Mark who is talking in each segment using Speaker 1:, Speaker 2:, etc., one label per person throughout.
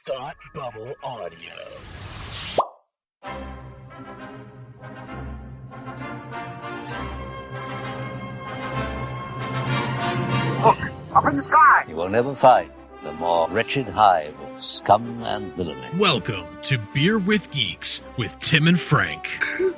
Speaker 1: Thought Bubble Audio.
Speaker 2: Look, up in the sky!
Speaker 3: You will never find the more wretched hive of scum and villainy.
Speaker 4: Welcome to Beer with Geeks with Tim and Frank.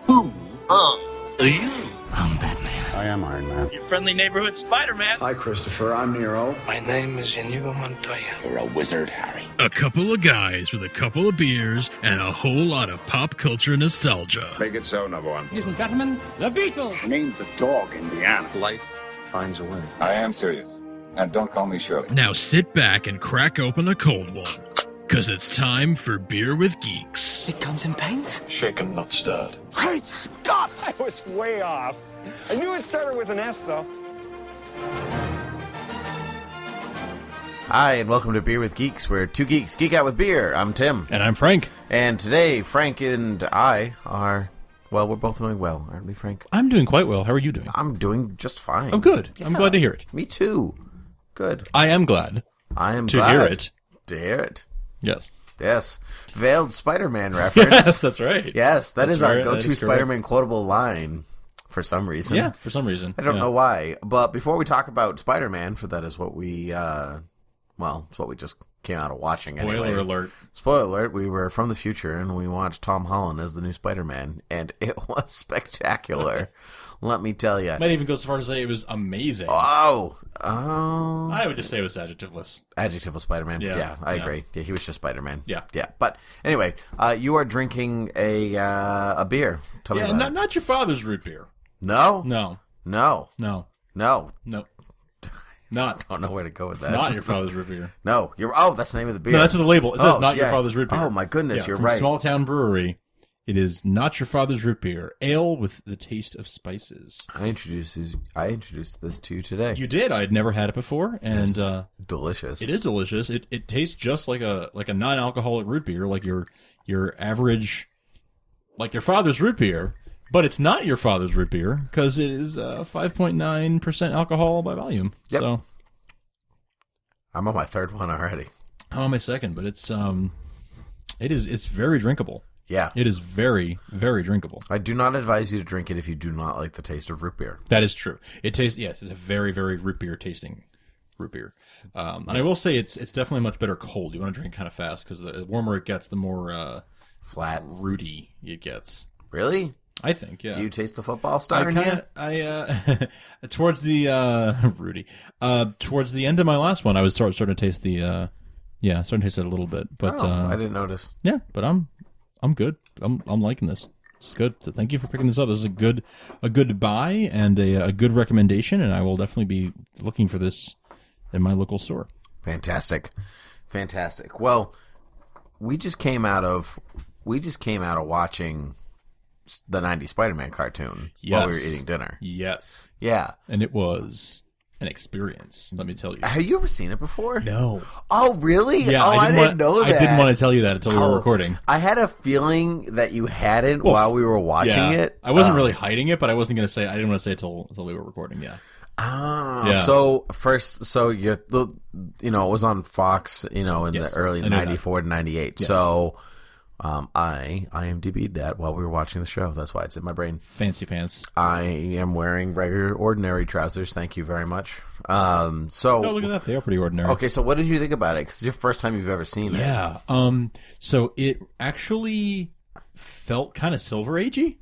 Speaker 1: Who are you?
Speaker 2: I'm Batman.
Speaker 5: I am Iron Man.
Speaker 6: Your friendly neighborhood Spider-Man.
Speaker 5: Hi, Christopher. I'm Nero.
Speaker 7: My name is Inigo Montoya.
Speaker 3: You're a wizard, Harry.
Speaker 4: A couple of guys with a couple of beers and a whole lot of pop culture nostalgia.
Speaker 8: Make it so, number one.
Speaker 6: Ladies and gentlemen, the Beatles.
Speaker 5: Named the dog Indiana.
Speaker 7: Life finds a way.
Speaker 8: I am serious. And don't call me Shirley.
Speaker 4: Now sit back and crack open a cold one, because it's time for Beer with Geeks.
Speaker 7: It comes in paints?
Speaker 8: Shaken, not stirred.
Speaker 5: Great Scott!
Speaker 9: I was way off. I knew it started with an S, though.
Speaker 10: Hi, and welcome to Beer with Geeks, where two geeks geek out with beer. I'm Tim.
Speaker 4: And I'm Frank.
Speaker 10: And today, Frank and I are, well, we're both doing well, aren't we, Frank?
Speaker 4: I'm doing quite well. How are you doing?
Speaker 10: I'm doing just fine.
Speaker 4: Oh, good.
Speaker 10: Yeah,
Speaker 4: I'm glad to hear it.
Speaker 10: Me too. Good.
Speaker 4: I am glad
Speaker 10: I am
Speaker 4: to
Speaker 10: glad
Speaker 4: hear it.
Speaker 10: To hear it.
Speaker 4: Yes.
Speaker 10: Yes. Veiled Spider-Man reference.
Speaker 4: Yes, that's right.
Speaker 10: Yes,
Speaker 4: That's
Speaker 10: is our
Speaker 4: right,
Speaker 10: go-to
Speaker 4: that is
Speaker 10: Spider-Man quotable line for some reason.
Speaker 4: Yeah, for some reason.
Speaker 10: I don't know why. But before we talk about Spider-Man, for that is what we, it's what we just came out of watching anyway.
Speaker 4: Spoiler alert.
Speaker 10: Spoiler alert, we were from the future and we watched Tom Holland as the new Spider-Man, and it was spectacular. Let me tell you.
Speaker 4: Might even go so far as to say it was amazing.
Speaker 10: Oh.
Speaker 4: I would just say it was adjectiveless.
Speaker 10: Adjective of Spider-Man.
Speaker 4: Yeah,
Speaker 10: I
Speaker 4: yeah.
Speaker 10: agree. Yeah, he was just Spider-Man.
Speaker 4: Yeah.
Speaker 10: Yeah. But anyway, you are drinking a beer. Tell me
Speaker 4: Yeah,
Speaker 10: about it.
Speaker 4: not your father's root beer.
Speaker 10: No?
Speaker 4: No.
Speaker 10: No.
Speaker 4: No.
Speaker 10: No.
Speaker 4: Nope. Not.
Speaker 10: I don't know where to go with that.
Speaker 4: Not your father's root beer.
Speaker 10: No. That's the name of the beer.
Speaker 4: No, that's what the label. It says not your
Speaker 10: yeah.
Speaker 4: father's root beer.
Speaker 10: Oh, my goodness.
Speaker 4: Yeah,
Speaker 10: You're
Speaker 4: from
Speaker 10: right.
Speaker 4: Small Town Brewery. It is not your father's root beer. Ale with the taste of spices.
Speaker 10: I introduced this to you today.
Speaker 4: You did. I had never had it before, and
Speaker 10: Delicious.
Speaker 4: it is delicious. It tastes just like a non-alcoholic root beer, like your average, like your father's root beer. But it's not your father's root beer because it is 5.9% alcohol by volume.
Speaker 10: Yep.
Speaker 4: So
Speaker 10: I'm on my third one already.
Speaker 4: I'm on my second, but it's very drinkable.
Speaker 10: Yeah.
Speaker 4: It is very, very drinkable.
Speaker 10: I do not advise you to drink it if you do not like the taste of root beer.
Speaker 4: That is true. It tastes, yes, it's a very, very root beer tasting root beer. And I will say it's definitely much better cold. You want to drink kind of fast because the warmer it gets, the more
Speaker 10: Flat.
Speaker 4: rooty it gets.
Speaker 10: Really?
Speaker 4: I think, yeah.
Speaker 10: Do you taste the football star in here?
Speaker 4: Towards the Rudy, towards the end of my last one, I was starting to taste the, starting to taste it a little bit. But
Speaker 10: I didn't notice.
Speaker 4: Yeah, but I'm good. I'm liking this. It's good. So thank you for picking this up. This is a good buy and a good recommendation, and I will definitely be looking for this in my local store.
Speaker 10: Fantastic. Well, we just came out of watching the 90s Spider-Man cartoon while we were eating dinner.
Speaker 4: Yes.
Speaker 10: Yeah.
Speaker 4: And it was an experience, let me tell you.
Speaker 10: Have you ever seen it before?
Speaker 4: No.
Speaker 10: Oh, really?
Speaker 4: Yeah,
Speaker 10: I didn't know that.
Speaker 4: I didn't want to tell you that until we were recording.
Speaker 10: I had a feeling that you hadn't while we were watching it.
Speaker 4: I wasn't really hiding it, but I wasn't going to say, I didn't want to say it until we were recording, yeah.
Speaker 10: Oh,
Speaker 4: Yeah.
Speaker 10: So you're, it was on Fox, in the early 94 to 98.
Speaker 4: Yes.
Speaker 10: So, I IMDb'd that while we were watching the show. That's why it's in my brain.
Speaker 4: Fancy pants.
Speaker 10: I am wearing regular, ordinary trousers. Thank you very much. So,
Speaker 4: Oh, look at that. They are pretty ordinary.
Speaker 10: Okay, so what did you think about it? Because it's your first time you've ever seen it.
Speaker 4: Yeah. So it actually felt kind of Silver Agey.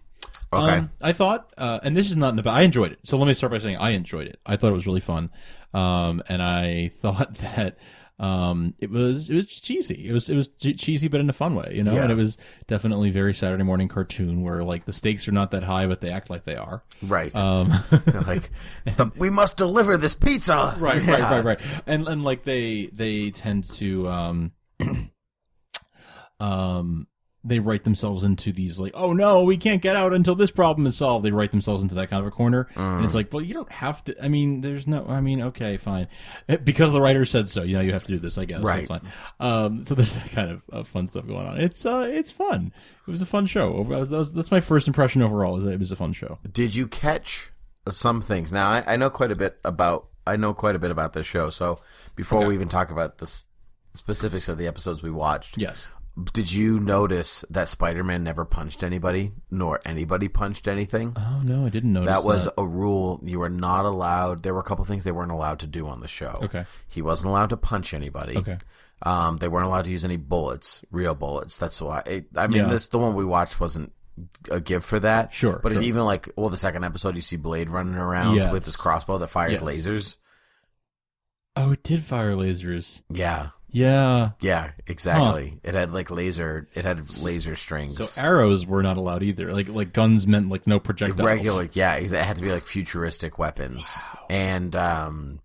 Speaker 10: Okay.
Speaker 4: I thought, and this is not in the, I enjoyed it. So let me start by saying I enjoyed it. I thought it was really fun. And I thought that, it was just cheesy. It was cheesy, but in a fun way,
Speaker 10: Yeah.
Speaker 4: and it was definitely very Saturday morning cartoon where like the stakes are not that high, but they act like they are.
Speaker 10: Right. Like, we must deliver this pizza.
Speaker 4: Right.
Speaker 10: Yeah.
Speaker 4: Right. And like they tend to, they write themselves into these like, oh no, we can't get out until this problem is solved. They write themselves into that kind of a corner. And it's like, well, you don't have to, okay, fine. Because the writer said so, you have to do this, I guess.
Speaker 10: Right.
Speaker 4: That's fine. So there's that kind of fun stuff going on. It's fun. It was a fun show. That's my first impression overall, is that it was a fun show.
Speaker 10: Did you catch some things? Now, I know quite a bit about this show. So before we even talk about this specifics of the episodes we watched.
Speaker 4: Yes.
Speaker 10: Did you notice that Spider-Man never punched anybody, nor anybody punched anything?
Speaker 4: Oh, no, I didn't notice
Speaker 10: that. Was a rule. You were not allowed. There were a couple things they weren't allowed to do on the show.
Speaker 4: Okay.
Speaker 10: He wasn't allowed to punch anybody.
Speaker 4: Okay.
Speaker 10: They weren't allowed to use any bullets, real bullets. That's why. The one we watched wasn't a give for that.
Speaker 4: Sure.
Speaker 10: But even the second episode, you see Blade running around with his crossbow that fires lasers.
Speaker 4: Oh, it did fire lasers.
Speaker 10: Yeah.
Speaker 4: Yeah.
Speaker 10: Yeah, exactly. Huh. It had laser strings.
Speaker 4: So arrows were not allowed either. Like guns meant like no projectiles.
Speaker 10: Regular, yeah. It had to be like futuristic weapons. Wow.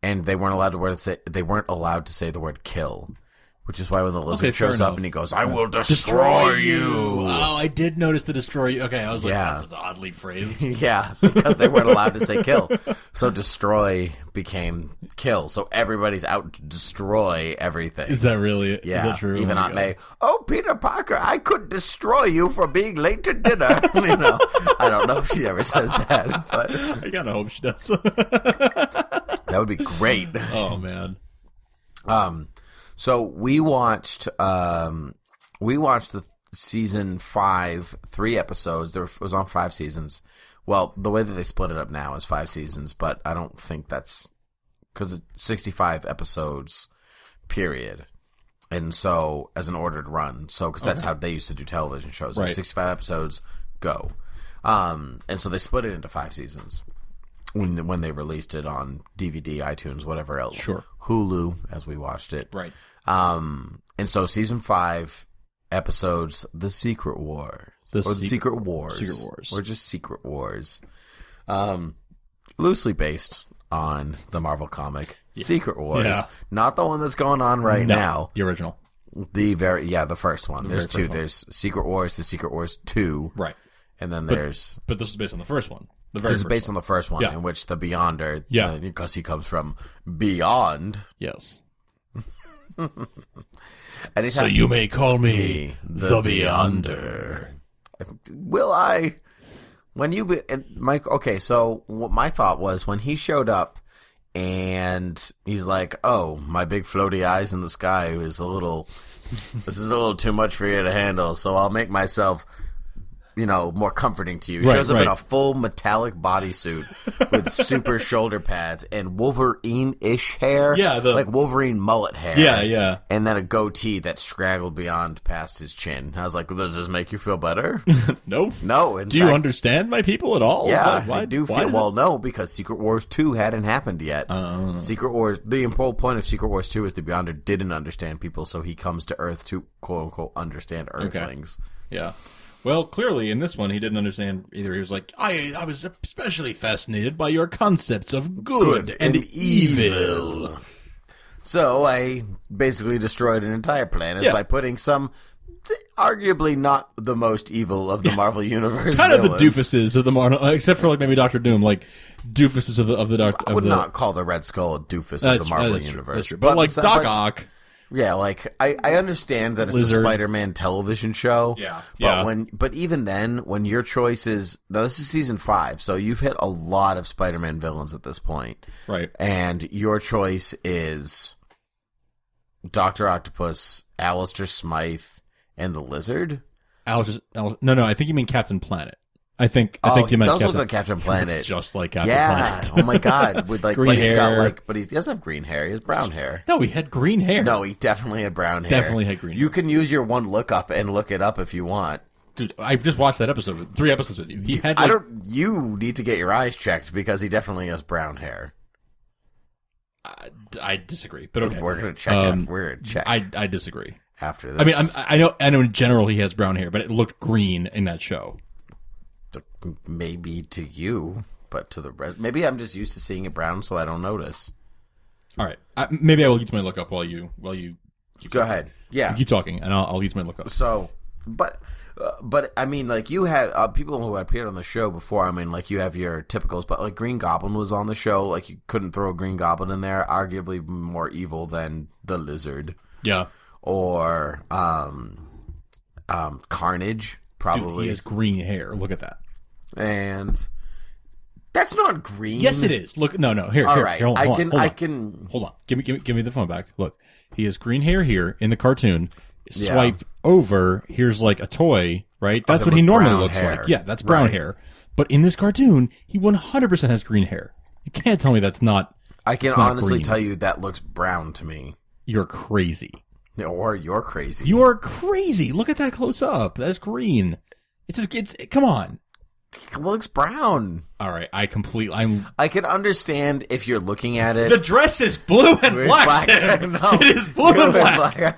Speaker 10: And they weren't allowed to say the word kill. Which is why when the lizard shows up and he goes, "I will destroy you."
Speaker 4: Oh, I did notice the destroy you. Okay, I was like, that's oddly phrased.
Speaker 10: Yeah, because they weren't allowed to say kill. So destroy became kill. So everybody's out to destroy everything.
Speaker 4: Is that really?
Speaker 10: Yeah.
Speaker 4: Is that true?
Speaker 10: Even Aunt May, "Oh, Peter Parker, I could destroy you for being late to dinner." I don't know if she ever says that, but
Speaker 4: I kind of hope she does.
Speaker 10: That would be great.
Speaker 4: Oh, man.
Speaker 10: So we watched the season 5, 3 episodes. It was on 5 seasons. Well, the way that they split it up now is 5 seasons, but I don't think that's because it's 65 episodes, period. And so as an ordered run, because that's how they used to do television shows. Right. 65 episodes, go. And so they split it into 5 seasons when they released it on DVD, iTunes, whatever else.
Speaker 4: Sure.
Speaker 10: Hulu, as we watched it.
Speaker 4: Right.
Speaker 10: And so season 5 episodes, The Secret Wars. Secret Wars.
Speaker 4: Secret Wars.
Speaker 10: Or just Secret Wars. Loosely based on the Marvel comic Secret Wars. Yeah. Not the one that's going on right now.
Speaker 4: The original.
Speaker 10: The first one. There's 2. There's Secret Wars, The Secret Wars 2.
Speaker 4: Right.
Speaker 10: And then there's...
Speaker 4: But this is based on the first one.
Speaker 10: This is based on the first one, in which the Beyonder... Yeah. Because he comes from beyond.
Speaker 4: Yes.
Speaker 1: So you may call me the Beyonder.
Speaker 10: Will I? When you... Mike, okay, so what my thought was when he showed up and he's like, "Oh, my big floaty eyes in the sky is a little... This is a little too much for you to handle, so I'll make myself... more comforting to you." He shows up in a full metallic bodysuit with super shoulder pads and Wolverine-ish hair.
Speaker 4: Yeah.
Speaker 10: Like Wolverine mullet hair.
Speaker 4: Yeah, yeah.
Speaker 10: And then a goatee that straggled beyond past his chin. I was like, does this make you feel better?
Speaker 4: Nope.
Speaker 10: No.
Speaker 4: Do you understand my people at all?
Speaker 10: Yeah, I do feel... Well, no, because Secret Wars 2 hadn't happened yet. Secret Wars... The whole point of Secret Wars 2 is the Beyonder didn't understand people, so he comes to Earth to, quote-unquote, understand Earthlings.
Speaker 4: Okay. Yeah. Well, clearly in this one he didn't understand either. He was like, I was especially fascinated by your concepts of good and evil.
Speaker 10: So I basically destroyed an entire planet by putting some arguably not the most evil of the Marvel Universe
Speaker 4: kind
Speaker 10: villains.
Speaker 4: Of the doofuses of the Marvel, except for like maybe Dr. Doom, like doofuses of the Doctor.
Speaker 10: I would not call the Red Skull a doofus of the Marvel Universe.
Speaker 4: That's true. But like Doc Ock.
Speaker 10: Yeah, like I understand that it's a Spider-Man television show.
Speaker 4: Yeah,
Speaker 10: but even then, when your choice is this is season 5, so you've hit a lot of Spider-Man villains at this point,
Speaker 4: right?
Speaker 10: And your choice is Dr. Octopus, Alistair Smythe, and the Lizard.
Speaker 4: No, I think you mean Captain Planet. I think
Speaker 10: he does look like Captain Planet.
Speaker 4: It's just like Captain Planet.
Speaker 10: Oh my god, with like
Speaker 4: green hair.
Speaker 10: But he doesn't have green hair. He has brown hair.
Speaker 4: No, he had green hair.
Speaker 10: No, he definitely had brown hair.
Speaker 4: Definitely had green hair.
Speaker 10: You can use your one look up and look it up if you want.
Speaker 4: Dude, I just watched that episode, 3 episodes with you. He had.
Speaker 10: You need to get your eyes checked because he definitely has brown hair.
Speaker 4: I disagree, but okay.
Speaker 10: We're gonna check. We're gonna check.
Speaker 4: I disagree.
Speaker 10: After this,
Speaker 4: I mean, I know in general he has brown hair, but it looked green in that show.
Speaker 10: Maybe to you, but to the rest, maybe I'm just used to seeing it brown, so I don't notice.
Speaker 4: All right, maybe I will use my look up while you
Speaker 10: go ahead. Yeah,
Speaker 4: you keep talking, and I'll use my look up.
Speaker 10: So, but I mean, like you had people who had appeared on the show before. I mean, like you have your typicals, but like Green Goblin was on the show. Like you couldn't throw a Green Goblin in there. Arguably more evil than the Lizard.
Speaker 4: Yeah,
Speaker 10: or Carnage. Probably
Speaker 4: he has green hair. Look at that.
Speaker 10: And that's not green.
Speaker 4: Yes, it is. Look, no. Here,
Speaker 10: all
Speaker 4: here,
Speaker 10: right.
Speaker 4: here. Hold on.
Speaker 10: I can.
Speaker 4: Hold on. Give me the phone back. Look, He has green hair here in the cartoon.
Speaker 10: Yeah.
Speaker 4: Swipe over, here's like a toy, right? That's
Speaker 10: him
Speaker 4: what he
Speaker 10: with
Speaker 4: normally
Speaker 10: brown
Speaker 4: looks
Speaker 10: hair.
Speaker 4: like. Yeah, that's brown
Speaker 10: Right.
Speaker 4: hair. But in this cartoon, he 100% has green hair. You can't tell me that's not.
Speaker 10: I can
Speaker 4: it's not
Speaker 10: honestly
Speaker 4: green.
Speaker 10: tell you that looks brown to me.
Speaker 4: You're crazy.
Speaker 10: Or you're crazy.
Speaker 4: You are crazy. Look at that close up. That's green. Come on.
Speaker 10: It looks brown.
Speaker 4: All right, I
Speaker 10: can understand if you're looking at it.
Speaker 4: The dress is blue and black. Tim.
Speaker 10: No.
Speaker 4: It is blue and black.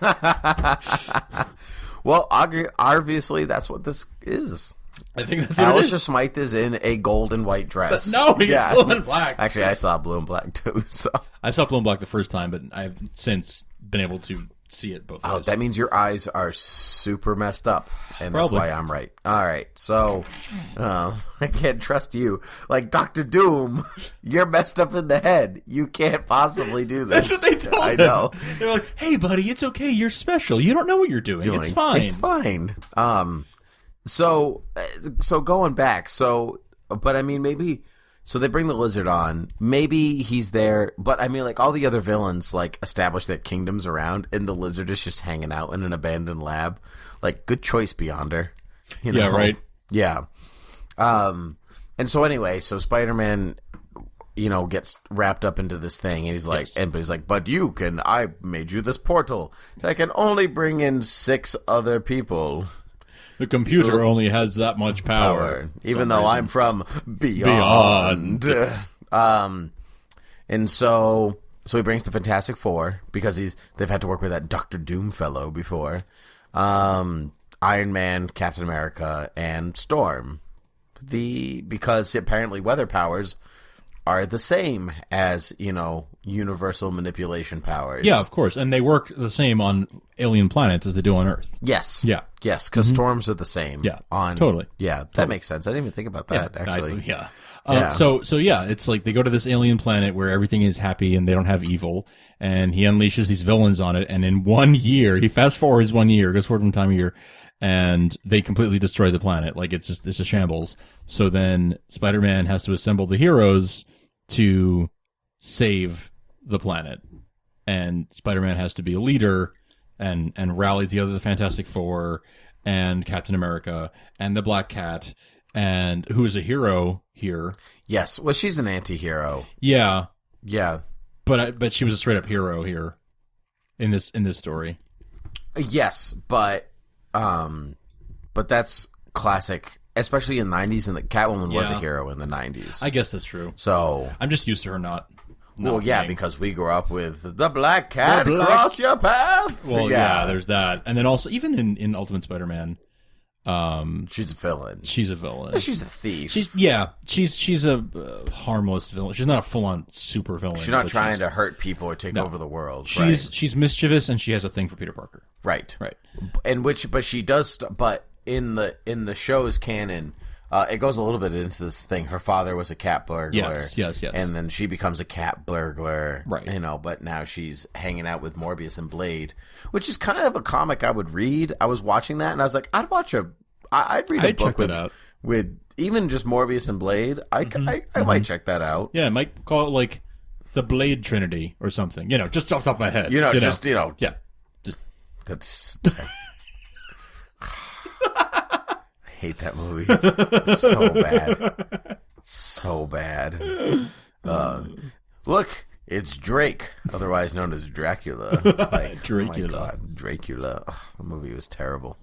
Speaker 10: Well, obviously that's what this is.
Speaker 4: I think that's what
Speaker 10: Alistair
Speaker 4: it is.
Speaker 10: Smythe is in a gold and white dress.
Speaker 4: No, he's blue and black.
Speaker 10: Actually, I saw blue and black too. So
Speaker 4: I saw blue and black the first time, but I've since been able to see it both ways.
Speaker 10: that means your eyes are super messed up, and
Speaker 4: Probably.
Speaker 10: that's why I'm right. All right, so I can't trust you. Like Dr. Doom, you're messed up in the head. You can't possibly do this.
Speaker 4: That's what they told
Speaker 10: I
Speaker 4: him.
Speaker 10: know.
Speaker 4: They're like, "Hey, buddy, it's okay. You're special. You don't know what you're doing. It's fine.
Speaker 10: It's fine. So going back. But I mean, maybe. So they bring the lizard on. Maybe he's there, but I mean, like all the other villains, like establish that kingdom's around, and the lizard is just hanging out in an abandoned lab. Like, good choice, Beyonder. You know?
Speaker 4: Yeah, right.
Speaker 10: Yeah. And so anyway, so Spider-Man, gets wrapped up into this thing, and he's like, but you can. I made you this portal that can only bring in 6 other people.
Speaker 4: The computer only has that much power.
Speaker 10: Even though I'm from beyond. And so he brings the Fantastic Four because they've had to work with that Dr. Doom fellow before. Iron Man, Captain America, and Storm. Because apparently weather powers are the same as, universal manipulation powers.
Speaker 4: Yeah, of course. And they work the same on alien planets as they do on Earth.
Speaker 10: Yes.
Speaker 4: Yeah.
Speaker 10: Yes, because storms are the same.
Speaker 4: Yeah, totally.
Speaker 10: Yeah, that makes sense. I didn't even think about that, actually.
Speaker 4: Yeah.
Speaker 10: Yeah.
Speaker 4: So yeah, it's like they go to this alien planet where everything is happy and they don't have evil, and he unleashes these villains on it, and in 1 year, he fast forwards 1 year, goes forward from time of year, and they completely destroy the planet. Like, it's a shambles. So then Spider-Man has to assemble the heroes to save the planet, and Spider-Man has to be a leader and rally the other Fantastic Four and Captain America and the Black Cat, and who is a hero here.
Speaker 10: Yes. Well, she's an anti-hero.
Speaker 4: Yeah,
Speaker 10: Yeah.
Speaker 4: but she was a straight up hero here in this story.
Speaker 10: Yes, but that's classic, especially in the 90s, and the Catwoman was a
Speaker 4: Yeah.
Speaker 10: hero in the 90s.
Speaker 4: I guess that's true.
Speaker 10: So,
Speaker 4: I'm just used to her not
Speaker 10: well, yeah,
Speaker 4: being-
Speaker 10: because we grew up with the Black Cat
Speaker 4: The Black-
Speaker 10: across your path.
Speaker 4: Well, yeah, there's that, and then also even in Ultimate Spider-Man,
Speaker 10: she's a villain.
Speaker 4: she's a villain.
Speaker 10: She's a thief.
Speaker 4: She's a harmless villain. She's not a full on super villain.
Speaker 10: She's not
Speaker 4: but
Speaker 10: trying to hurt people or take
Speaker 4: No.
Speaker 10: over the world.
Speaker 4: She's mischievous, and she has a thing for Peter Parker.
Speaker 10: right.
Speaker 4: Right.
Speaker 10: But she does. But in the show's canon, it goes a little bit into this thing. Her father was a cat burglar.
Speaker 4: Yes.
Speaker 10: And then she becomes a cat burglar.
Speaker 4: Right.
Speaker 10: But now she's hanging out with Morbius and Blade, which is kind of a comic I would read. I was watching that and I was like, I'd read a book
Speaker 4: check that out.
Speaker 10: with even just Morbius and Blade. I might check that out.
Speaker 4: Yeah, I might call it like the Blade Trinity or something. Just off the top of my head.
Speaker 10: Yeah.
Speaker 4: Just
Speaker 10: That's. I hate that movie so bad. Look, it's Drake, otherwise known as Dracula.
Speaker 4: Dracula.
Speaker 10: Oh my God, Dracula. Ugh, the movie was terrible.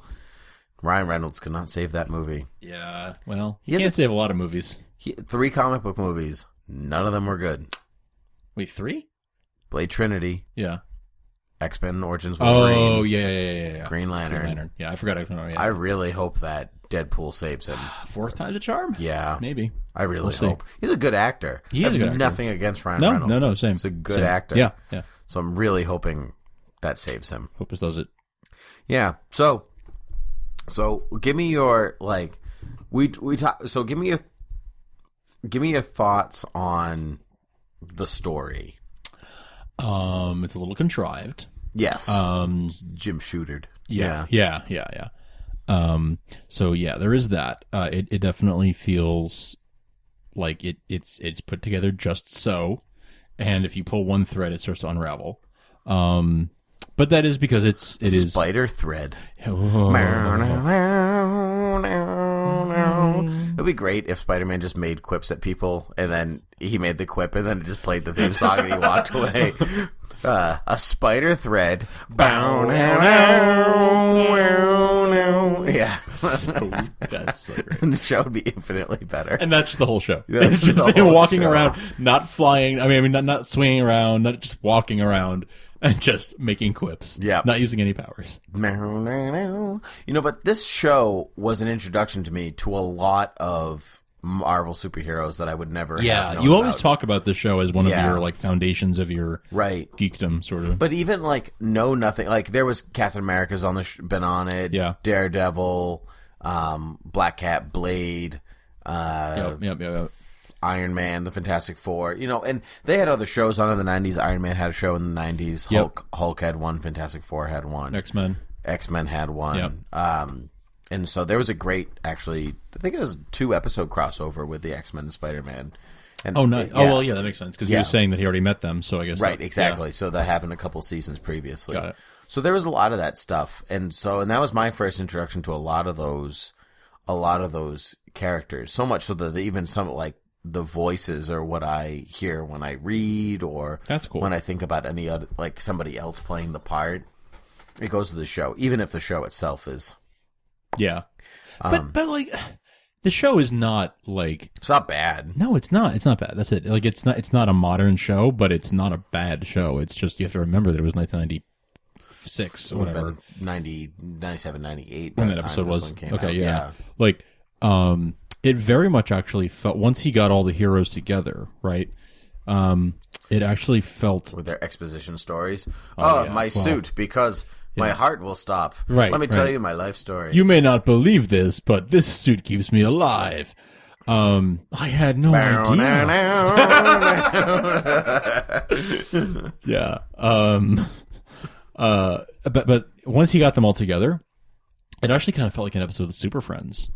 Speaker 10: Ryan Reynolds could not save that movie.
Speaker 4: Yeah. Well,
Speaker 10: He
Speaker 4: you
Speaker 10: has
Speaker 4: can't save a lot of movies.
Speaker 10: 3 comic book movies, none of them were good.
Speaker 4: Wait, 3?
Speaker 10: Blade Trinity,
Speaker 4: Yeah.
Speaker 10: X-Men Origins Wolverine,
Speaker 4: Oh, yeah.
Speaker 10: Green Lantern.
Speaker 4: Yeah, I forgot. Yeah.
Speaker 10: I really hope that Deadpool saves him.
Speaker 4: 4th time's a charm?
Speaker 10: Yeah.
Speaker 4: Maybe.
Speaker 10: I really
Speaker 4: see.
Speaker 10: hope. He's a good actor.
Speaker 4: He is
Speaker 10: I have
Speaker 4: a good actor.
Speaker 10: nothing against Ryan
Speaker 4: No,
Speaker 10: Reynolds.
Speaker 4: no, same.
Speaker 10: He's a good
Speaker 4: Same.
Speaker 10: actor.
Speaker 4: Yeah.
Speaker 10: So I'm really hoping that saves him.
Speaker 4: Hope this does it.
Speaker 10: Yeah. So give me your so give me your thoughts on the story.
Speaker 4: It's a little contrived.
Speaker 10: Yes. Jim Shootered.
Speaker 4: Yeah. So yeah, there is that. It definitely feels like it's put together just so, and if you pull one thread, it starts to unravel. But that is because it is
Speaker 10: Spider Thread.
Speaker 4: Oh.
Speaker 10: It'd be great if Spider-Man just made quips at people, and then he made the quip, and then it just played the theme song, and he walked away. A spider thread. Yeah.
Speaker 4: That's so great.
Speaker 10: And the show would be infinitely better.
Speaker 4: And that's the whole show.
Speaker 10: That's
Speaker 4: It's just
Speaker 10: the
Speaker 4: him
Speaker 10: whole
Speaker 4: walking
Speaker 10: show.
Speaker 4: around, not flying. I mean, not swinging around, not just walking around and just making quips.
Speaker 10: Yeah.
Speaker 4: Not using any powers.
Speaker 10: But this show was an introduction to me to a lot of Marvel superheroes that I would never have known
Speaker 4: you always
Speaker 10: about.
Speaker 4: talk about this show as one
Speaker 10: Yeah.
Speaker 4: of your like foundations of your
Speaker 10: Right.
Speaker 4: geekdom, sort of.
Speaker 10: But even like know nothing. Like there was Captain America's on the been on it.
Speaker 4: Yeah.
Speaker 10: Daredevil, Black Cat, Blade,
Speaker 4: Yep.
Speaker 10: Iron Man, the Fantastic Four. And they had other shows on in the 90s. Iron Man had a show in the 90s.
Speaker 4: Yep.
Speaker 10: Hulk had one. Fantastic Four had one.
Speaker 4: X-Men.
Speaker 10: X-Men had one.
Speaker 4: Yep.
Speaker 10: And so there was a great, actually, I think it was 2-episode crossover with the X-Men and Spider-Man. And,
Speaker 4: Oh, nice.
Speaker 10: yeah.
Speaker 4: Oh, well, yeah, that makes sense because he
Speaker 10: Yeah.
Speaker 4: was saying that he already met them. So I guess
Speaker 10: Right,
Speaker 4: that-
Speaker 10: exactly.
Speaker 4: yeah.
Speaker 10: So that happened a couple seasons previously.
Speaker 4: Got it.
Speaker 10: So there was a lot of that stuff, and that was my first introduction to a lot of those characters. So much so that even some like the voices are what I hear when I read, or
Speaker 4: That's cool.
Speaker 10: when I think about any other like somebody else playing the part. It goes to the show, even if the show itself is.
Speaker 4: Yeah. But like the show is not like
Speaker 10: It's not bad.
Speaker 4: no, it's not. It's not bad. That's it. Like it's not a modern show, but it's not a bad show. It's just you have to remember that it was 1996 or
Speaker 10: It would have
Speaker 4: whatever.
Speaker 10: been 90, 97, 98 by
Speaker 4: When
Speaker 10: the
Speaker 4: that
Speaker 10: time
Speaker 4: episode
Speaker 10: this
Speaker 4: was.
Speaker 10: one came
Speaker 4: Okay,
Speaker 10: out.
Speaker 4: yeah. Like it very much actually felt once he got all the heroes together, right? It actually felt
Speaker 10: With their exposition stories.
Speaker 4: Oh, yeah.
Speaker 10: My
Speaker 4: Well,
Speaker 10: suit, because my heart will stop.
Speaker 4: Right,
Speaker 10: Let me tell
Speaker 4: right.
Speaker 10: you my life story.
Speaker 4: you may not believe this, but this suit keeps me alive. I had no idea. Yeah. But once he got them all together, it actually kind of felt like an episode of the Super Friends.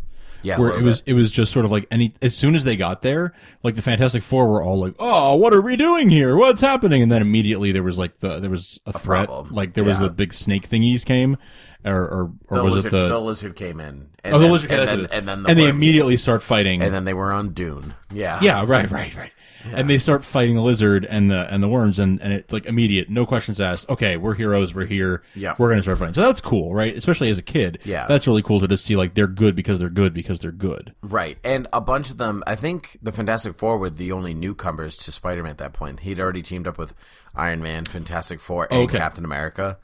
Speaker 10: Yeah,
Speaker 4: Where it was just sort of like as soon as they got there, like the Fantastic Four were all like, "Oh, what are we doing here? What's happening?" And then immediately there was like there was a threat,
Speaker 10: problem.
Speaker 4: like there was
Speaker 10: Yeah.
Speaker 4: the big snake thingies came, or
Speaker 10: the
Speaker 4: was
Speaker 10: lizard,
Speaker 4: it the
Speaker 10: the lizard came in. And
Speaker 4: oh the
Speaker 10: then,
Speaker 4: lizard came
Speaker 10: and
Speaker 4: in,
Speaker 10: then, and then the
Speaker 4: and they
Speaker 10: worms-
Speaker 4: immediately start fighting,
Speaker 10: And then they were on Dune. Yeah.
Speaker 4: yeah, right. And they start fighting the lizard and the worms, and it's like immediate, no questions asked. Okay, we're heroes, we're here,
Speaker 10: Yeah.
Speaker 4: we're gonna start fighting. So that's cool, right? Especially as a kid,
Speaker 10: Yeah.
Speaker 4: that's really cool to just see like they're good because they're good because they're good.
Speaker 10: Right. And a bunch of them, I think the Fantastic Four were the only newcomers to Spider-Man at that point. He'd already teamed up with Iron Man, Fantastic Four, and
Speaker 4: Okay.
Speaker 10: Captain America.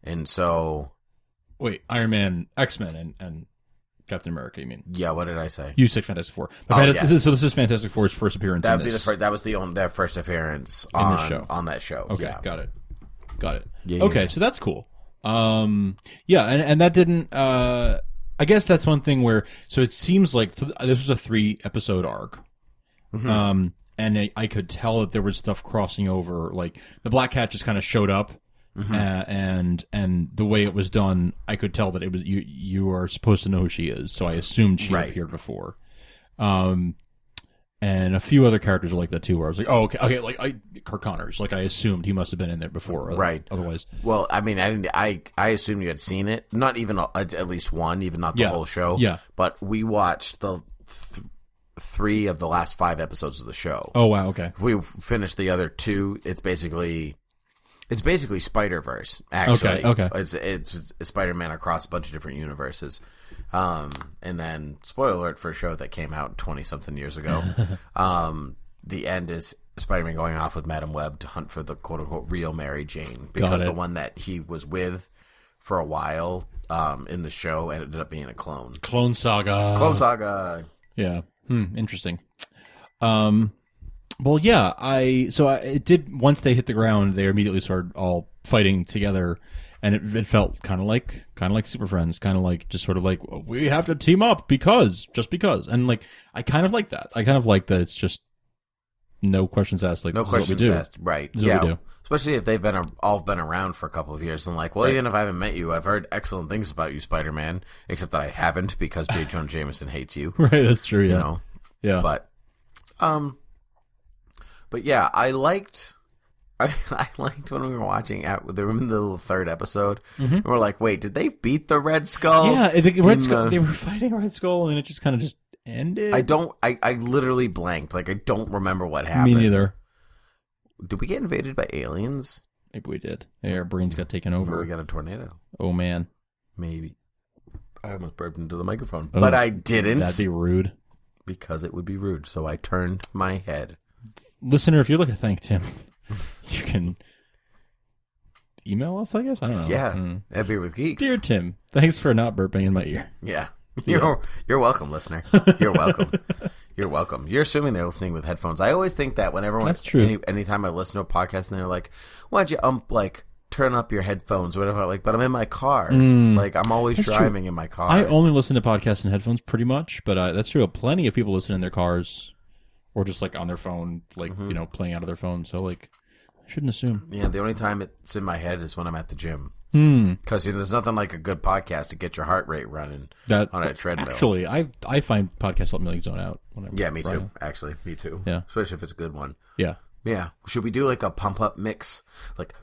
Speaker 10: And so,
Speaker 4: Wait, Iron Man, X-Men, and Captain America. You mean?
Speaker 10: yeah, what did I say?
Speaker 4: You said Fantastic Four. But
Speaker 10: Oh,
Speaker 4: Fantastic-
Speaker 10: yeah.
Speaker 4: So this is Fantastic Four's first appearance.
Speaker 10: That
Speaker 4: in
Speaker 10: would be
Speaker 4: this.
Speaker 10: that was their first appearance
Speaker 4: In
Speaker 10: on
Speaker 4: this show.
Speaker 10: on that show.
Speaker 4: Okay,
Speaker 10: Yeah.
Speaker 4: got it.
Speaker 10: Yeah,
Speaker 4: Okay,
Speaker 10: yeah.
Speaker 4: so that's cool. Yeah, and that didn't. I guess that's one thing where. So it seems like this was a 3-episode arc.
Speaker 10: Mm-hmm.
Speaker 4: And I could tell that there was stuff crossing over. Like the Black Cat just kind of showed up,
Speaker 10: Mm-hmm.
Speaker 4: and the way it was done, I could tell that it was you are supposed to know who she is. So I assumed she
Speaker 10: Right.
Speaker 4: appeared before. And a few other characters are like that too, where I was like, oh, okay, like Kirk Connors, like I assumed he must have been in there before,
Speaker 10: Right.
Speaker 4: Otherwise,
Speaker 10: Well, I mean, I didn't. I assumed you had seen it. Not even at least one, even not the
Speaker 4: Yeah.
Speaker 10: whole show.
Speaker 4: Yeah.
Speaker 10: But we watched the 3 of the last 5 episodes of the show.
Speaker 4: oh wow, okay,
Speaker 10: If we finish the other 2, it's basically Spider-Verse. Actually,
Speaker 4: Okay.
Speaker 10: It's Spider-Man across a bunch of different universes. And then spoiler alert for a show that came out 20-something years ago. The end is Spider-Man going off with Madam Web to hunt for the quote-unquote real Mary Jane, because the one that he was with for a while in the show ended up being a clone.
Speaker 4: Clone Saga.
Speaker 10: Clone Saga.
Speaker 4: Yeah. Interesting. Well, yeah. It did once they hit the ground, they immediately started all fighting together, and it felt kind of like Super Friends, kind of like just sort of like we have to team up because, and like I kind of like that. I kind of like that. It's just no questions asked. Like
Speaker 10: No
Speaker 4: this is what we
Speaker 10: questions
Speaker 4: do.
Speaker 10: asked. Right.
Speaker 4: This is what we do.
Speaker 10: Especially if they've all been around for a couple of years, and like, well, even if I haven't met you, I've heard excellent things about you, Spider-Man. Except that I haven't, because J. Jonah Jameson hates you.
Speaker 4: Right. That's true. Yeah.
Speaker 10: You know.
Speaker 4: Yeah.
Speaker 10: But yeah, I liked I liked when we were watching. They were in the third episode, and we're like, "Wait, did they beat the Red Skull?"
Speaker 4: Yeah, the Red Skull. They were fighting Red Skull, and it just kind of just ended.
Speaker 10: I literally blanked. Like I don't remember what happened.
Speaker 4: Me neither.
Speaker 10: Did we get invaded by aliens?
Speaker 4: Maybe we did. Our brains got taken over.
Speaker 10: Or we got a tornado.
Speaker 4: Oh man.
Speaker 10: Maybe. I almost burped into the microphone,
Speaker 4: Oh,
Speaker 10: but I didn't.
Speaker 4: That'd be rude.
Speaker 10: Because it would be rude. So I turned my head.
Speaker 4: Listener, if you'd like to thank Tim, you can email us, I guess? I don't know.
Speaker 10: Yeah. At Beer with Geeks.
Speaker 4: Dear Tim, thanks for not burping in my ear.
Speaker 10: Yeah. You're welcome, listener. You're welcome. You're welcome. You're assuming they're listening with headphones. I always think that whenever
Speaker 4: That's true.
Speaker 10: Anytime I listen to a podcast and they're like, "Why don't you turn up your headphones or whatever?" Like, but I'm in my car. Like I'm always driving in my car.
Speaker 4: I only listen to podcasts in headphones pretty much, but that's true. Plenty of people listen in their cars or just like on their phone, like playing out of their phone. So like, I shouldn't assume.
Speaker 10: Yeah, the only time it's in my head is when I'm at the gym. Because there's nothing like a good podcast to get your heart rate running on a treadmill.
Speaker 4: Actually, I find podcasts help me zone out.
Speaker 10: Yeah, me too. Actually, me too.
Speaker 4: Yeah,
Speaker 10: especially if it's a good one.
Speaker 4: Yeah.
Speaker 10: Yeah. Should we do like a pump up mix? Like.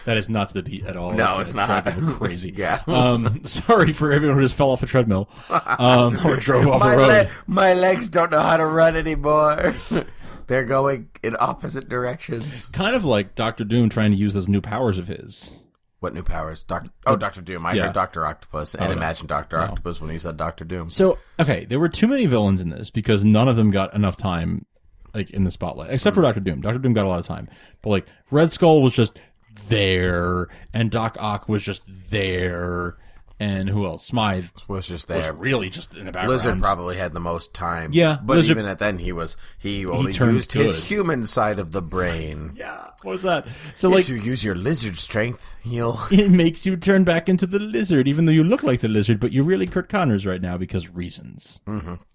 Speaker 4: That is not to the beat at all.
Speaker 10: No, it's not.
Speaker 4: Crazy.
Speaker 10: Yeah.
Speaker 4: Sorry for everyone who just fell off a treadmill or drove off a road.
Speaker 10: My legs don't know how to run anymore. They're going in opposite directions.
Speaker 4: Kind of like Dr. Doom trying to use those new powers of his.
Speaker 10: What new powers? Dr. Doom. I heard Dr. Octopus and imagined Dr. Octopus when you said Dr. Doom.
Speaker 4: So, okay, there were too many villains in this because none of them got enough time like in the spotlight, except for Dr. Doom. Dr. Doom got a lot of time. But like Red Skull was just there and Doc Ock was just there. And who else? Smythe
Speaker 10: was just there.
Speaker 4: Was really just in the background.
Speaker 10: Lizard probably had the most time.
Speaker 4: Yeah.
Speaker 10: But even at then, he only used his human side of the brain.
Speaker 4: Yeah. What was that? So
Speaker 10: if you use your lizard strength,
Speaker 4: it makes you turn back into the lizard, even though you look like the lizard, but you're really Kurt Connors right now because reasons.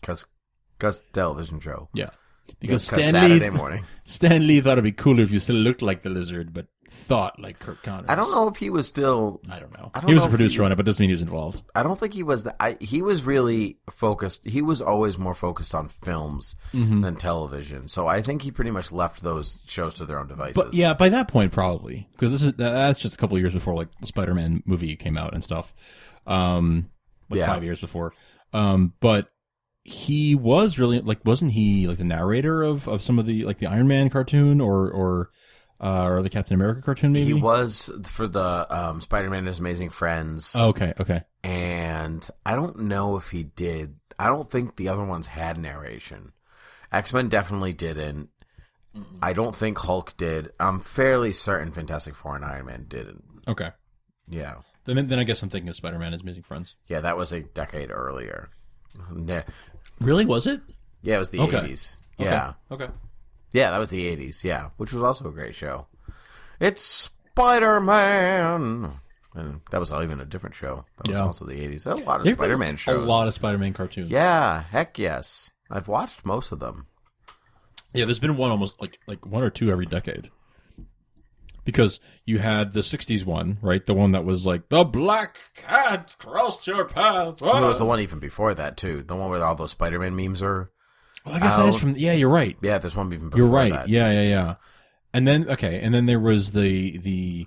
Speaker 10: Because television show.
Speaker 4: Yeah. Because
Speaker 10: Saturday morning.
Speaker 4: Stan Lee thought it'd be cooler if you still looked like the lizard, but thought like Kurt Connors.
Speaker 10: I don't know if he was still.
Speaker 4: I don't know. He was a producer on it, but doesn't mean he was involved.
Speaker 10: I don't think he was. He was really focused. He was always more focused on films than television. So I think he pretty much left those shows to their own devices.
Speaker 4: But yeah, by that point probably because that's just a couple of years before like the Spider-Man movie came out and stuff. 5 years before. But he was really like, wasn't he like the narrator of some of the like the Iron Man cartoon or the Captain America cartoon? Maybe
Speaker 10: he was for the Spider-Man and His Amazing Friends.
Speaker 4: Oh, okay.
Speaker 10: And I don't know if he did. I don't think the other ones had narration. X-Men definitely didn't. I don't think Hulk did. I'm fairly certain Fantastic Four and Iron Man didn't.
Speaker 4: Okay.
Speaker 10: Yeah.
Speaker 4: Then I guess I'm thinking of Spider-Man and His Amazing Friends.
Speaker 10: Yeah, that was a decade earlier.
Speaker 4: Really? Was it?
Speaker 10: Yeah, it was the 80s. Yeah.
Speaker 4: Okay.
Speaker 10: Yeah, that was the 80s, yeah. Which was also a great show. It's Spider-Man! And that was even a different show. That was also the 80s. There was a lot of Spider-Man shows.
Speaker 4: A lot of Spider-Man cartoons.
Speaker 10: Yeah, heck yes. I've watched most of them.
Speaker 4: Yeah, there's been one almost like one or two every decade. Because you had the 60s one, right? The one that was like, the black cat crossed your path.
Speaker 10: There was the one even before that, too. The one where all those Spider-Man memes are
Speaker 4: I guess that is from... Yeah, you're right.
Speaker 10: Yeah, there's one even before
Speaker 4: You're right.
Speaker 10: that.
Speaker 4: Yeah. And then, and then there was the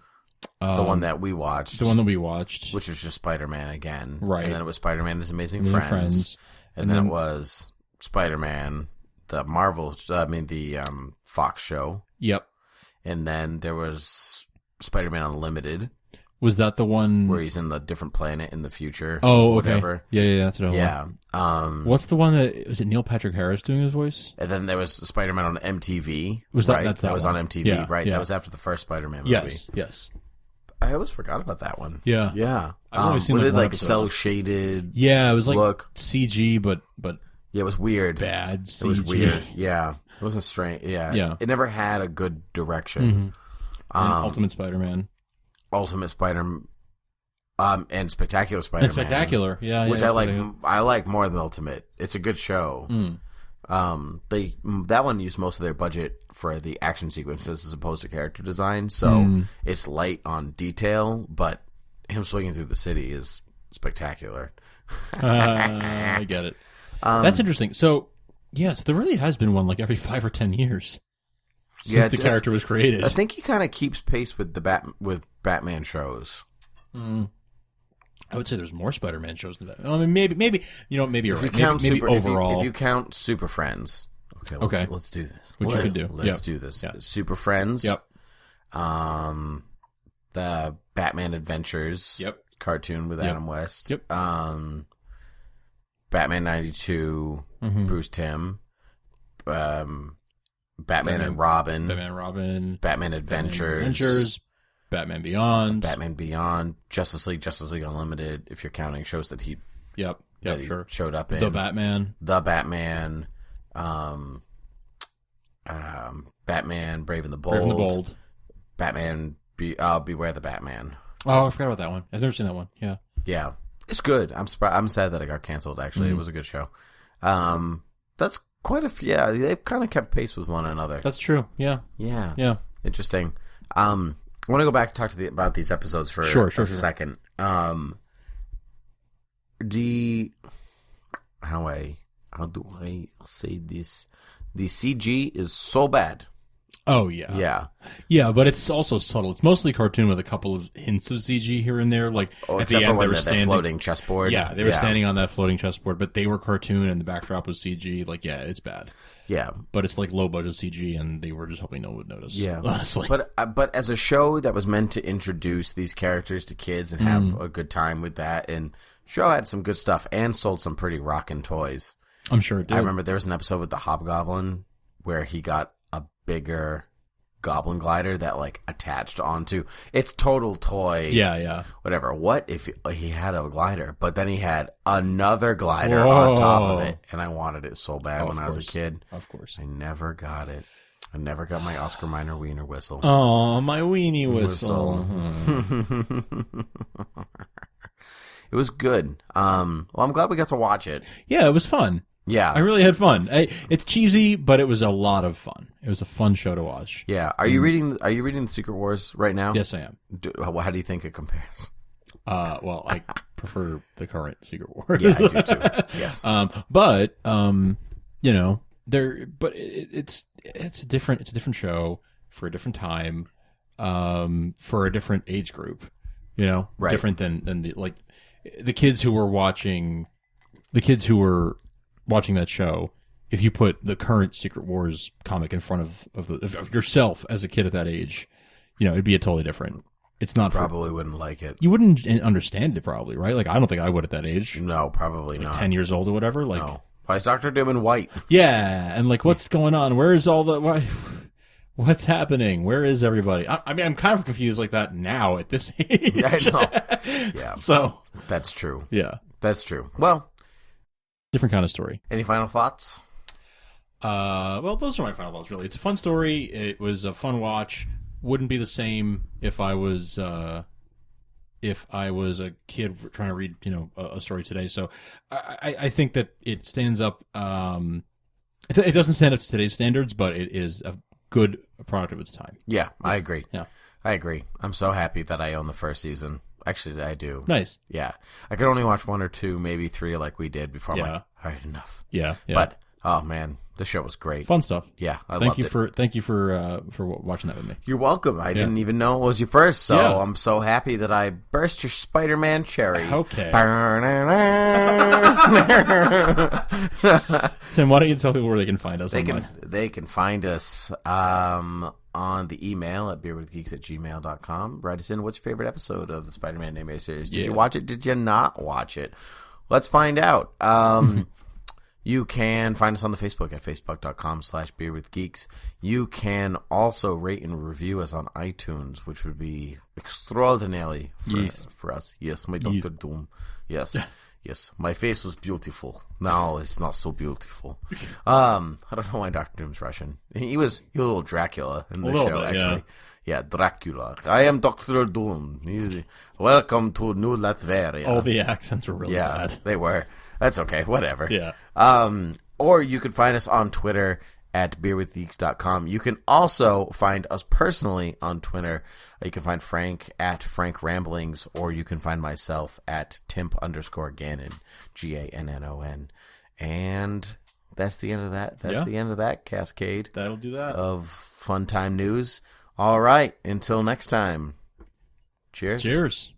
Speaker 10: one that we watched.
Speaker 4: The one that we watched.
Speaker 10: Which was just Spider-Man again.
Speaker 4: Right.
Speaker 10: And then it was Spider-Man and His Amazing Friends. And then it was Spider-Man, the Fox show.
Speaker 4: Yep.
Speaker 10: And then there was Spider-Man Unlimited.
Speaker 4: Was that the one
Speaker 10: where he's in the different planet in the future?
Speaker 4: Oh,
Speaker 10: whatever.
Speaker 4: Okay. Yeah, that's what I
Speaker 10: want. Yeah.
Speaker 4: What's the one that was it? Neil Patrick Harris doing his voice?
Speaker 10: And then there was Spider-Man on MTV.
Speaker 4: Was that
Speaker 10: right?
Speaker 4: That's that
Speaker 10: was
Speaker 4: one.
Speaker 10: on MTV? Right. That was after the first Spider-Man movie.
Speaker 4: Yes.
Speaker 10: I always forgot about that one.
Speaker 4: Yeah.
Speaker 10: I've always seen like cell shaded.
Speaker 4: Yeah, it was like
Speaker 10: look.
Speaker 4: CG, but
Speaker 10: yeah, it was weird.
Speaker 4: Bad CG.
Speaker 10: It was weird. Yeah, it wasn't strange. Yeah. It never had a good direction.
Speaker 4: Ultimate Spider-Man.
Speaker 10: And Spectacular Spider-Man.
Speaker 4: And Spectacular,
Speaker 10: which I like. I like more than Ultimate. It's a good show. That one used most of their budget for the action sequences as opposed to character design, so it's light on detail, but him swinging through the city is spectacular.
Speaker 4: I get it. That's interesting. So, yes, there really has been one like every 5 or 10 years since the character was created.
Speaker 10: I think he kind of keeps pace with Batman shows.
Speaker 4: I would say there's more Spider-Man shows than that. I mean, maybe you're right. Maybe
Speaker 10: Super,
Speaker 4: overall,
Speaker 10: if you count Super Friends. Okay, let's do this.
Speaker 4: Which you could do.
Speaker 10: Let's do this. Yeah. Super Friends.
Speaker 4: Yep.
Speaker 10: The Batman Adventures.
Speaker 4: Yep.
Speaker 10: Cartoon with Adam West.
Speaker 4: Yep.
Speaker 10: Batman 92. Bruce Timm. Batman and Robin. Batman Adventures.
Speaker 4: Batman Beyond. Justice League Unlimited. If you're counting shows that he. Yep.
Speaker 10: Showed up in.
Speaker 4: The Batman.
Speaker 10: Batman Brave and the Bold. Batman Beware the Batman.
Speaker 4: Oh, I forgot about that one. I've never seen that one. Yeah.
Speaker 10: Yeah. It's good. I'm sad that it got canceled, actually. It was a good show. That's quite a few. Yeah, they've kind of kept pace with one another.
Speaker 4: That's true. Yeah.
Speaker 10: Interesting. I want to go back and talk about these episodes for a second. How do I say this? The CG is so bad.
Speaker 4: Oh, yeah. Yeah, but it's also subtle. It's mostly cartoon with a couple of hints of CG here and there. Like, at the end, they were standing...
Speaker 10: floating chessboard.
Speaker 4: Yeah, they were standing on that floating chessboard, but they were cartoon and the backdrop was CG. Like, yeah, it's bad.
Speaker 10: Yeah.
Speaker 4: But it's like low-budget CG, and they were just hoping no one would notice, honestly.
Speaker 10: But as a show that was meant to introduce these characters to kids and have a good time with that, and the show had some good stuff and sold some pretty rockin' toys.
Speaker 4: I'm sure it did.
Speaker 10: I remember there was an episode with the Hobgoblin where he got a bigger goblin glider that like attached onto its total toy.
Speaker 4: Yeah.
Speaker 10: Whatever. What if he had a glider, but then he had another glider on top of it, and I wanted it so bad when I was a kid.
Speaker 4: Of course.
Speaker 10: I never got it. I never got my Oscar Minor wiener whistle.
Speaker 4: Oh, my weenie whistle.
Speaker 10: It was good. Well, I'm glad we got to watch it.
Speaker 4: Yeah, it was fun.
Speaker 10: Yeah.
Speaker 4: I really had fun. It's cheesy, but it was a lot of fun. It was a fun show to watch.
Speaker 10: Yeah. Are you reading the Secret Wars right now?
Speaker 4: Yes, I am.
Speaker 10: How do you think it compares?
Speaker 4: Well, I prefer the current Secret Wars.
Speaker 10: Yeah, I do too. Yes.
Speaker 4: It's a different show for a different time, for a different age group,
Speaker 10: right.
Speaker 4: Different than the kids who were watching that show. If you put the current Secret Wars comic in front of yourself as a kid at that age, it'd be a totally different. It's not
Speaker 10: probably wouldn't like it.
Speaker 4: You wouldn't understand it probably, right? Like I don't think I would at that age.
Speaker 10: No, probably not.
Speaker 4: 10 years old or whatever. Like,
Speaker 10: no. Why is Dr. Doom in white?
Speaker 4: Yeah, and like what's going on? Where is all the what's happening? Where is everybody? I mean, I'm kind of confused like that now at this age.
Speaker 10: I know. Yeah.
Speaker 4: So
Speaker 10: that's true.
Speaker 4: Yeah,
Speaker 10: that's true. Well,
Speaker 4: different kind of story.
Speaker 10: Any final thoughts?
Speaker 4: Well, those are my final thoughts. Really, it's a fun story. It was a fun watch. Wouldn't be the same if I was a kid trying to read, a story today. So I think that it stands up. It doesn't stand up to today's standards, but it is a good product of its time.
Speaker 10: Yeah, I agree.
Speaker 4: Yeah,
Speaker 10: I agree. I'm so happy that I own the first season. Actually, I do.
Speaker 4: Nice.
Speaker 10: Yeah, I could only watch 1 or 2, maybe 3, like we did before. I'm like, all right, enough.
Speaker 4: Yeah.
Speaker 10: But oh man, the show was great.
Speaker 4: Fun stuff.
Speaker 10: Yeah, Thank you
Speaker 4: for watching that with me.
Speaker 10: You're welcome. I didn't even know it was your first, so I'm so happy that I burst your Spider-Man cherry.
Speaker 4: Okay. Tim, why don't you tell people where they can find us?
Speaker 10: They can find us on the email at beerwithgeeks@gmail.com. Write us in. What's your favorite episode of the Spider-Man animated series? Did you watch it? Did you not watch it? Let's find out. You can find us on the Facebook at facebook.com/beerwithgeeks. You can also rate and review us on iTunes, which would be extraordinarily for us. Yes, my Dr. Doom. Yes. Yes, my face was beautiful. Now it's not so beautiful. I don't know why Dr. Doom's Russian. He was a little Dracula in the show, actually. Yeah, Dracula. I am Dr. Doom. Welcome to New Latveria.
Speaker 4: All the accents were really bad.
Speaker 10: They were. That's okay. Whatever.
Speaker 4: Yeah.
Speaker 10: Or you could find us on Twitter at beerwithgeeks.com. You can also find us personally on Twitter. You can find Frank at Frank Ramblings, or you can find myself at Timp_Gannon, Gannon. And that's the end of that. That's the end of that cascade.
Speaker 4: That'll do that.
Speaker 10: Of fun time news. All right. Until next time. Cheers.
Speaker 4: Cheers.